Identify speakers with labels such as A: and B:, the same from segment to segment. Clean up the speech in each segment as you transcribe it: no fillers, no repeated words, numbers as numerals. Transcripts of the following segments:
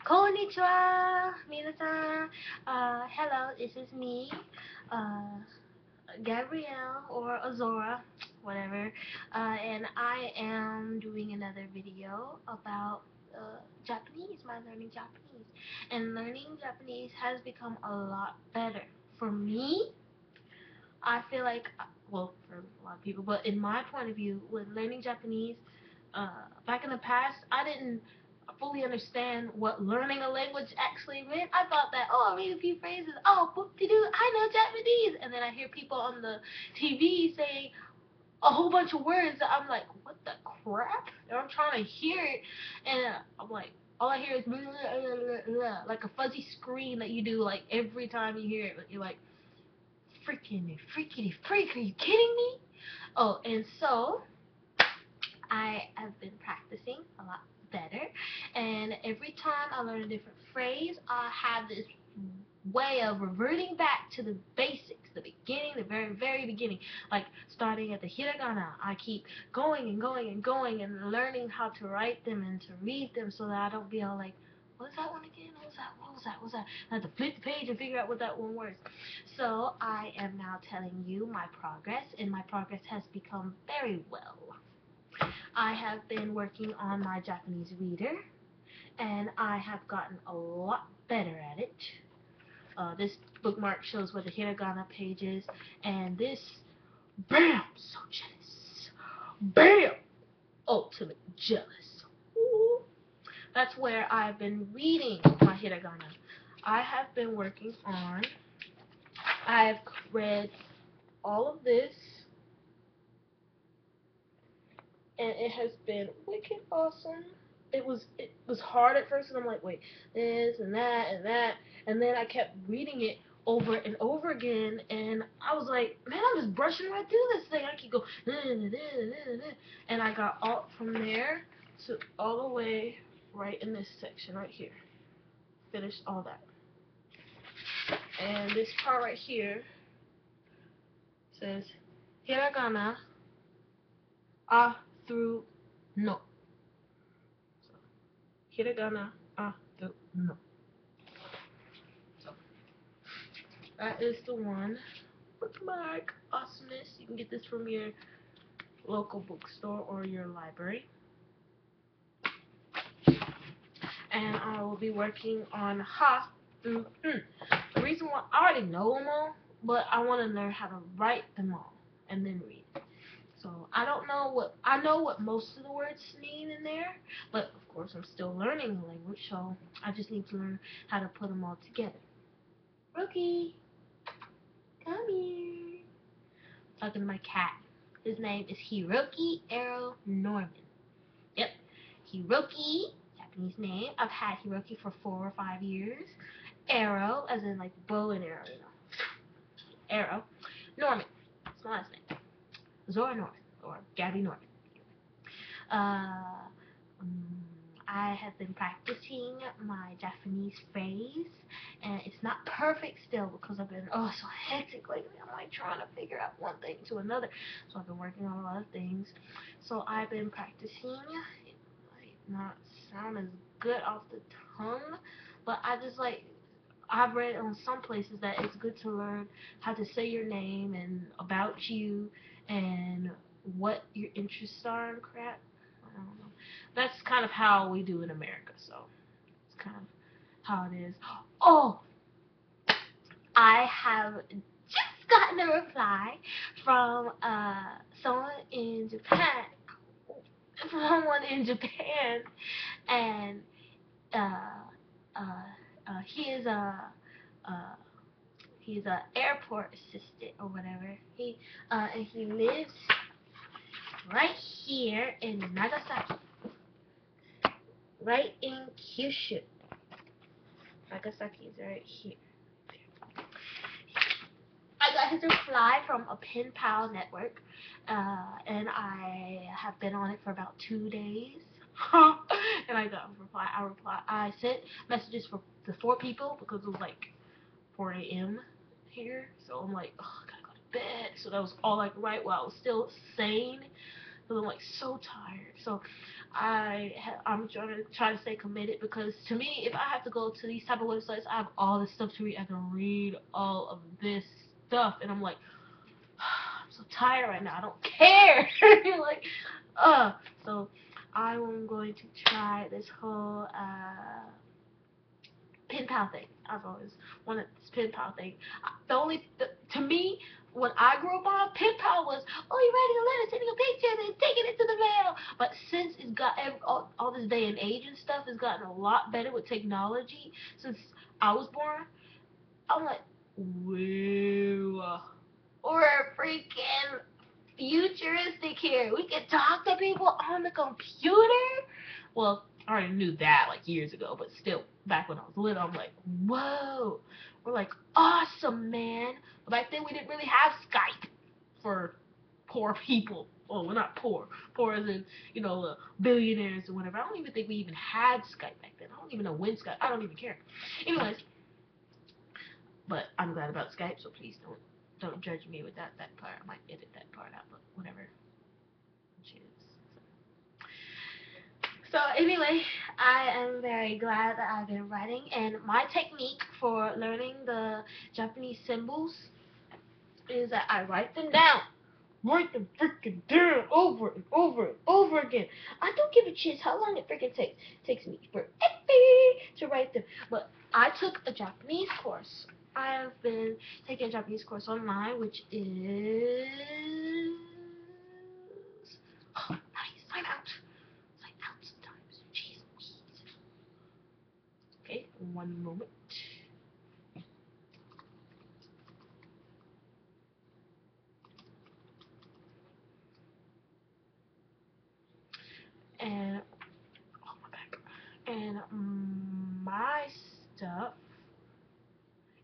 A: Konnichiwa, minasan. Hello, this is me, Gabrielle or Azora, whatever. And I am doing another video about Japanese, my learning Japanese. And learning Japanese has become a lot better. For me, I feel like, well, for a lot of people, but in my point of view, with learning Japanese, back in the past, I didn't fully understand what learning a language actually meant. I thought that, oh, I read a few phrases, oh, whoop-de-doo, I know Japanese. And then I hear people on the TV saying a whole bunch of words that I'm like, what the crap? And I'm trying to hear it, and I'm like, all I hear is blah, blah, blah, blah, like a fuzzy scream that you do like every time you hear it. You're like, freaking freaky freak, are you kidding me? Oh, and so I have been practicing a lot better, and every time I learn a different phrase, I have this way of reverting back to the basics, the beginning, the very beginning, like starting at the hiragana. I keep going and going and going and learning how to write them and to read them so that I don't be all like, what was that one again? What was that? What was that? What was that? I have to flip the page and figure out what that one was. So I am now telling you my progress, and my progress has become very well. I have been working on my Japanese reader, and I have gotten a lot better at it. This bookmark shows where the hiragana page is, and this, bam, so jealous, bam, ultimate jealous. Ooh. That's where I've been reading my hiragana. I have been working on, I've read all of this, and it has been wicked awesome. It was hard at first, and I'm like, wait, this and that and that, and then I kept reading it over and over again, and I was like, man, I'm just brushing right through this thing. I keep going, and I got all from there to all the way right in this section right here. Finished all that, and this part right here says hiragana a through no. Hiragana a through no. So that is the one. Bookmark awesomeness. You can get this from your local bookstore or your library. And I will be working on ha through The reason why, I already know them all, but I want to learn how to write them all and then read. So I know what most of the words mean in there, but of course I'm still learning the language, so I just need to learn how to put them all together. Rookie, come here. Talking to my cat. His name is Hiroki Arrow Norman. Yep, Hiroki, Japanese name. I've had Hiroki for 4 or 5 years. Arrow, as in like bow and arrow, you know. Arrow. Norman. That's my last name. Zora Norman, or Gabby Norman. I have been practicing my Japanese phrase, and it's not perfect still because I've been so hectic lately. I'm like trying to figure out one thing to another, so I've been working on a lot of things. So I've been practicing. It might not sound as good off the tongue, but I've read on some places that it's good to learn how to say your name and about you and what your interests are and crap. I don't know. That's kind of how we do in America, so it's kind of how it is. Oh, I have just gotten a reply from someone in Japan. And he is he's a airport assistant or whatever. And he lives right here in Nagasaki, right in Kyushu. Nagasaki is right here. I got his reply from a pen pal network, and I have been on it for about 2 days. And I got a reply. I sent messages for the 4 people because it was like 4 a.m. here, so I'm like, oh, I gotta go to bed. So that was all like right while I was still sane. because I'm like so tired. So I'm trying to stay committed, because to me, if I have to go to these type of websites, I have all this stuff to read. I have to read all of this stuff, and I'm like, I'm so tired right now. I don't care. Like, so I'm going to try this whole pen pal thing. I've always wanted this pen pal thing. To me, when I grew up on, pen pal was, oh, you're writing a letter, sending a picture, and taking it to the mail. But since it's got all this day and age and stuff has gotten a lot better with technology since I was born, I'm like, whoa, we're freaking futuristic here. We can talk to people on the computer. Well, I already knew that like years ago, but still, back when I was little, I'm like, whoa. We're like, awesome, man. But back then, we didn't really have Skype for poor people. Well, we're not poor. Poor as in, billionaires or whatever. I don't even think we even had Skype back then. I don't even know when Skype. I don't even care. Anyways, but I'm glad about Skype, so please don't judge me with that part. I might edit that part out, but whatever. Chiz. So anyway, I am very glad that I've been writing, and my technique for learning the Japanese symbols is that I write them down. Write them freaking down over and over and over again. I don't give a shit how long it freaking takes. It takes me forever to write them. But I took a Japanese course. I have been taking a Japanese course online, which is... Oh, nice. Sign out. Sign out sometimes. Jeez Louise. Okay, one moment. And oh my back. And my stuff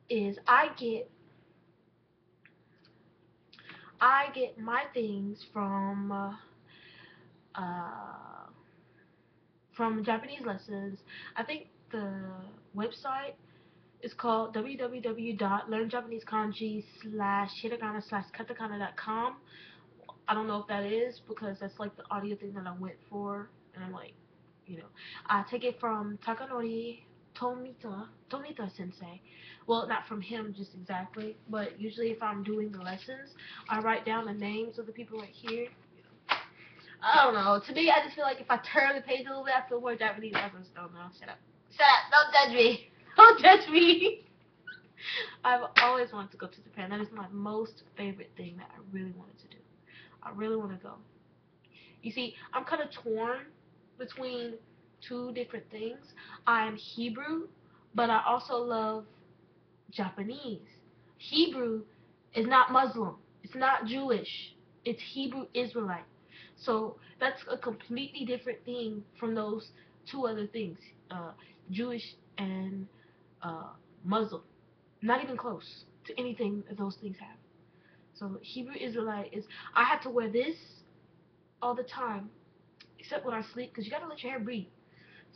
A: is I get my things from Japanese lessons. I think the website is called www.learnjapanesekanji/hiragana/katakana.com. I don't know if that is, because that's like the audio thing that I went for, and I'm like, I take it from Takanori Tomita sensei. Well, not from him just exactly, but usually if I'm doing the lessons, I write down the names of the people right here. I don't know. To me, I just feel like if I turn the page a little bit, I feel more Japanese. I just don't know. Shut up. Shut up. Don't judge me. Don't judge me. I've always wanted to go to Japan. That is my most favorite thing that I really wanted to do. I really want to go. You see, I'm kind of torn between two different things. I'm Hebrew, but I also love Japanese. Hebrew is not Muslim. It's not Jewish. It's Hebrew Israelite. So that's a completely different thing from those two other things, Jewish and Muslim. Not even close to anything that those things have. So Hebrew Israelite is, I have to wear this all the time, except when I sleep, because you gotta let your hair breathe.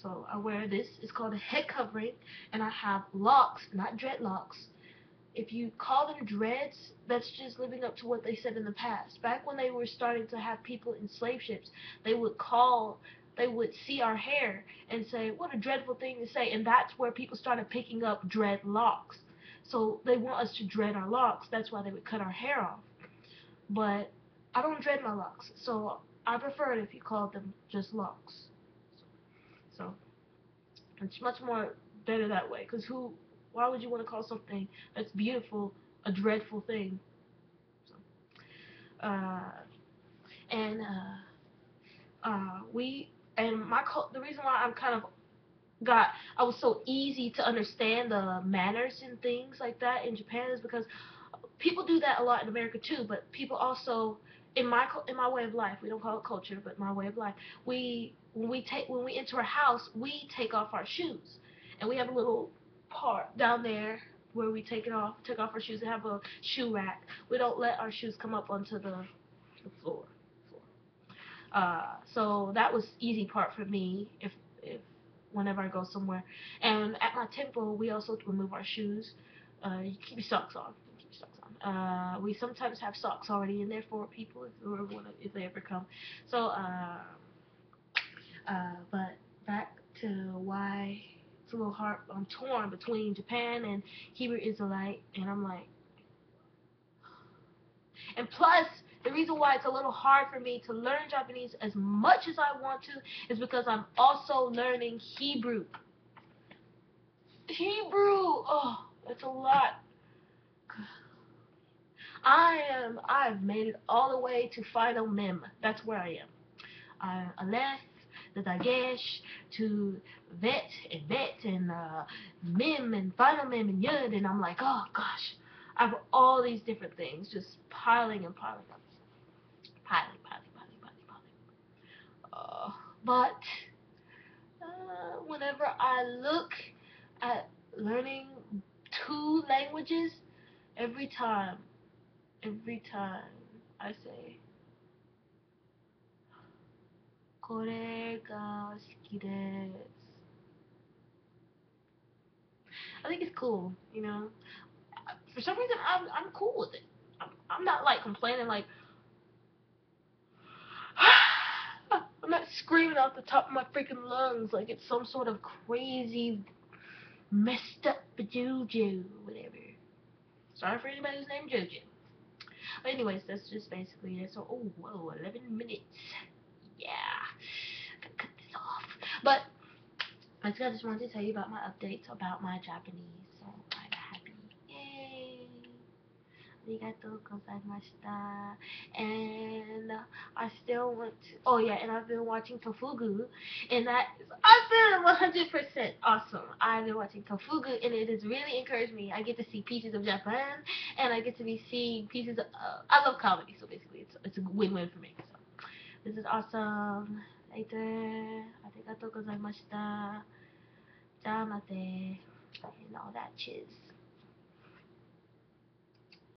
A: So I wear this. It's called a head covering, and I have locks, not dreadlocks. If you call them dreads, that's just living up to what they said in the past. Back when they were starting to have people in slave ships, they would see our hair and say, what a dreadful thing to say. And that's where people started picking up dreadlocks. So they want us to dread our locks. That's why they would cut our hair off. But I don't dread my locks, so I prefer it if you called them just locks. So it's much more better that way. Because why would you want to call something that's beautiful a dreadful thing? So, and the reason why I was so easy to understand the manners and things like that in Japan is because people do that a lot in America too, but people also in my way of life, we don't call it culture, but my way of life, when we enter a house, we take off our shoes, and we have a little part down there where we take off our shoes and have a shoe rack. We don't let our shoes come up onto the floor. So that was easy part for me if whenever I go somewhere. And at my temple, we also remove our shoes. You keep your socks on. We sometimes have socks already in there for people if they ever come. So but back to why it's a little hard. I'm torn between Japan and Hebrew Israelite, and I'm like, and plus the reason why it's a little hard for me to learn Japanese as much as I want to is because I'm also learning Hebrew. Oh, it's a lot. I've made it all the way to final mem. That's where I am. Aleph, the Dagesh, to vet and mem and final mem and yud, and I'm like, oh gosh, I have all these different things just piling and piling up. Piling. But whenever I look at learning two languages, every time I say, これが好きです. I think it's cool, you know. For some reason, I'm cool with it. I'm not like complaining like I'm not screaming out the top of my freaking lungs like it's some sort of crazy messed up juju, whatever. Sorry for anybody who's named Jojo. But anyways, that's just basically it. So, oh, whoa, 11 minutes. Yeah. Gotta cut this off. But I just wanted to tell you about my updates about my Japanese. So, I'm happy. Yay. Arigatou gozaimashita. And I still want to. Oh yeah, and I've been watching Tofugu, and that is awesome, 100% awesome. I've been watching Tofugu, and it has really encouraged me. I get to see pieces of Japan, and I get to be seeing pieces of. I love comedy, so basically it's a win-win for me. So this is awesome. Later, arigatou gozaimashita. じゃまて and all that chiz.